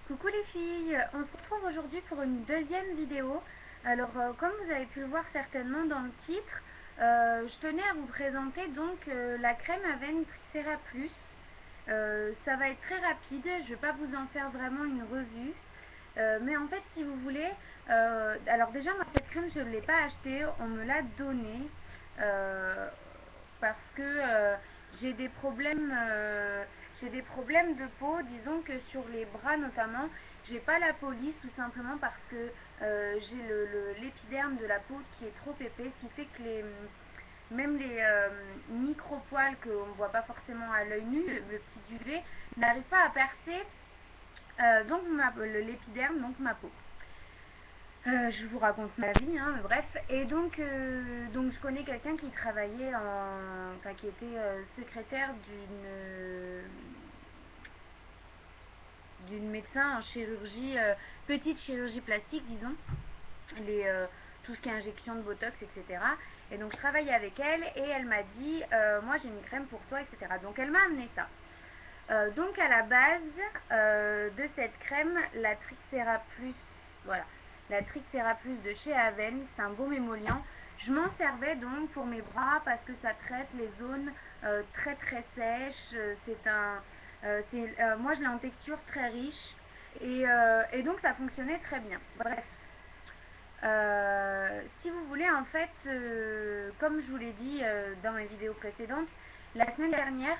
Coucou les filles, on se retrouve aujourd'hui pour une deuxième vidéo. Alors comme vous avez pu le voir certainement dans le titre, je tenais à vous présenter donc la crème Aven Tricera Plus. Ça va être très rapide, je ne vais pas vous en faire vraiment une revue. Mais en fait si vous voulez, alors déjà moi cette crème je ne l'ai pas achetée, on me l'a donnée. Parce que j'ai des problèmes de peau, disons que sur les bras notamment, j'ai pas la police tout simplement parce que j'ai l'épiderme de la peau qui est trop épais, ce qui fait que même les micro-poils qu'on ne voit pas forcément à l'œil nu, le petit duvet, n'arrivent pas à percer donc l'épiderme, donc ma peau. Je vous raconte ma vie, hein, bref. Et donc je connais quelqu'un qui travaillait enfin qui était secrétaire d'une médecin en chirurgie, petite chirurgie plastique, disons, les, tout ce qui est injection de botox, etc. Et donc je travaillais avec elle et elle m'a dit, moi j'ai une crème pour toi, etc. Donc elle m'a amené ça. Donc à la base de cette crème, la Tricera Plus, voilà, la Tricera Plus de chez Aven, c'est un baume émollient. Je m'en servais donc pour mes bras parce que ça traite les zones très très sèches. Moi je l'ai en texture très riche et donc ça fonctionnait très bien. Bref, si vous voulez, en fait, comme je vous l'ai dit dans mes vidéos précédentes, la semaine dernière,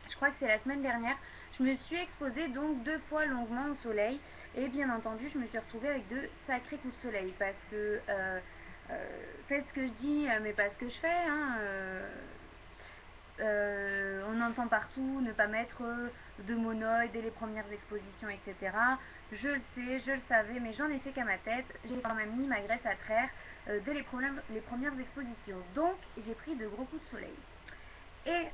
je crois que c'est la semaine dernière, je me suis exposée donc 2 fois longuement au soleil et bien entendu je me suis retrouvée avec de sacrés coups de soleil parce que faites ce que je dis mais pas ce que je fais, hein, on entend partout ne pas mettre de monoïdes dès les premières expositions, etc. Je le sais, je le savais, mais j'en ai fait qu'à ma tête. J'ai quand même mis ma graisse à traire dès les premières expositions. Donc j'ai pris de gros coups de soleil. Et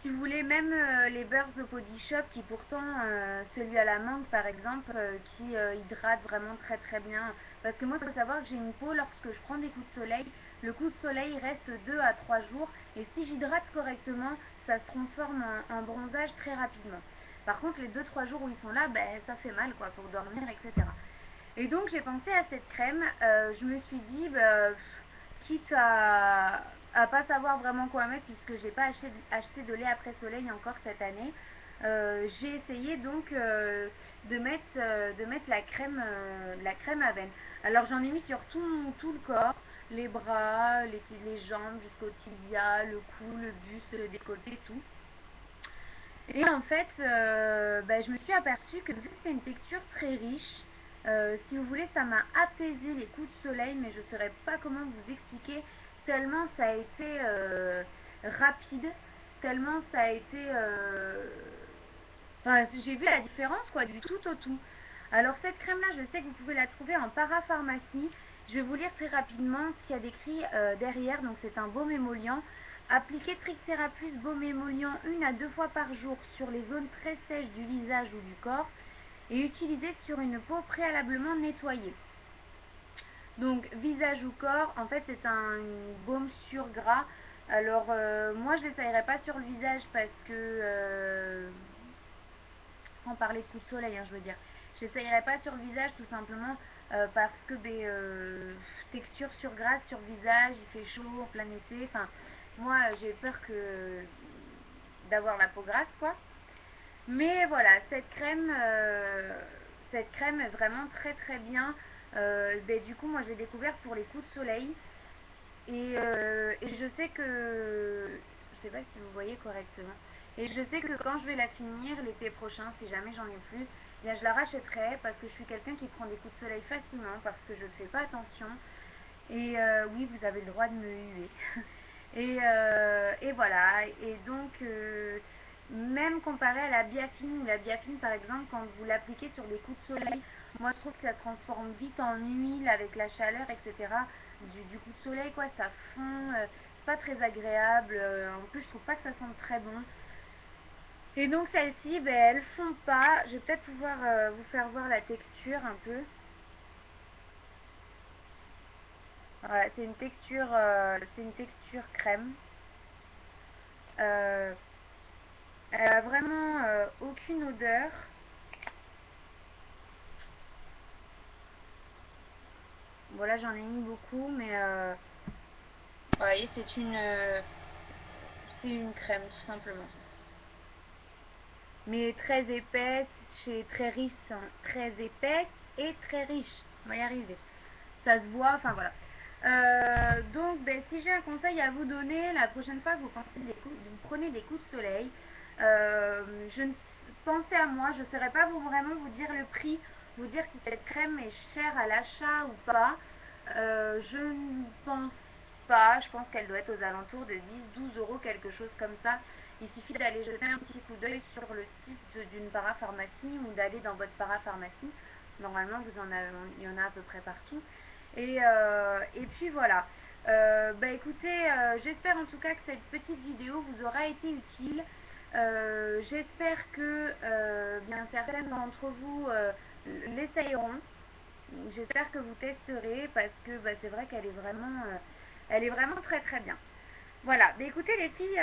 si vous voulez, même les beurres The Body Shop, qui pourtant, celui à la mangue par exemple, qui hydrate vraiment très très bien. Parce que moi, il faut savoir que j'ai une peau, lorsque je prends des coups de soleil, le coup de soleil reste 2 à 3 jours. Et si j'hydrate correctement, ça se transforme en bronzage très rapidement. Par contre, les 2-3 jours où ils sont là, ben, ça fait mal quoi, pour dormir, etc. Et donc j'ai pensé à cette crème, je me suis dit, bah, quitte à pas savoir vraiment quoi mettre puisque j'ai pas acheté de lait après soleil encore cette année, j'ai essayé donc de mettre la crème Aven. Alors j'en ai mis sur tout le corps, les bras, les jambes jusqu'au tibia, le cou, le buste, le décolleté, tout. Et en fait, bah, je me suis aperçue que vu que c'est une texture très riche, si vous voulez, ça m'a apaisé les coups de soleil, mais je ne saurais pas comment vous expliquer, tellement ça a été rapide, tellement ça a été... Enfin, j'ai vu la différence, quoi, du tout au tout. Alors cette crème-là, je sais que vous pouvez la trouver en parapharmacie. Je vais vous lire très rapidement ce qu'il y a d'écrit derrière. Donc c'est un baume émollient. Appliquez Tricera Plus baume émollient 1 à 2 fois par jour sur les zones très sèches du visage ou du corps et utilisez sur une peau préalablement nettoyée. Donc visage ou corps, en fait c'est un baume sur gras. Alors moi je l'essayerai pas sur le visage parce que sans parler de coup de soleil, hein, je veux dire. J'essayerai pas sur le visage tout simplement parce que texture sur grasse sur visage, il fait chaud en plein été. Enfin, moi j'ai peur que d'avoir la peau grasse quoi. Mais voilà, cette crème est vraiment très très bien. Du coup, moi j'ai découvert pour les coups de soleil et je sais que je sais pas si vous voyez correctement. Et je sais que quand je vais la finir l'été prochain, si jamais j'en ai plus, eh bien je la rachèterai parce que je suis quelqu'un qui prend des coups de soleil facilement parce que je ne fais pas attention. Et oui, vous avez le droit de me huer. Et voilà. Et donc, même comparé à la biafine, la biafine par exemple, quand vous l'appliquez sur des coups de soleil, moi je trouve que ça transforme vite en huile avec la chaleur, etc. Du coup de soleil, quoi, ça fond, c'est pas très agréable. En plus, je trouve pas que ça sente très bon. Et donc, celles-ci, ben, elles font pas. Je vais peut-être pouvoir vous faire voir la texture un peu. Voilà, c'est une texture crème. Euh, Elle a vraiment aucune odeur. Voilà, j'en ai mis beaucoup, mais vous voyez, c'est une crème tout simplement. Mais très épaisse, c'est très riche, hein, très épaisse et très riche. On va y arriver. Ça se voit, enfin voilà. Donc, ben, si j'ai un conseil à vous donner, la prochaine fois que vous prenez des coups de soleil, je ne pensez à moi, je ne saurais pas vraiment vous dire le prix, vous dire si cette crème est chère à l'achat ou pas. Je ne pense pas, je pense qu'elle doit être aux alentours de 10-12 euros, quelque chose comme ça. Il suffit d'aller jeter un petit coup d'œil sur le site d'une parapharmacie ou d'aller dans votre parapharmacie. Normalement, il y en a à peu près partout. Et puis voilà. Bah écoutez, j'espère en tout cas que cette petite vidéo vous aura été utile. J'espère que bien certaines d'entre vous l'essayeront. J'espère que vous testerez parce que bah, c'est vrai qu'elle est vraiment très très bien. Voilà, bah, écoutez les filles,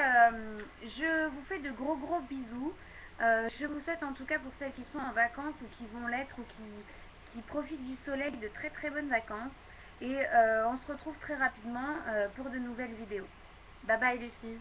je vous fais de gros bisous. Je vous souhaite en tout cas pour celles qui sont en vacances ou qui vont l'être ou qui profitent du soleil de très très bonnes vacances. Et on se retrouve très rapidement pour de nouvelles vidéos. Bye bye les filles.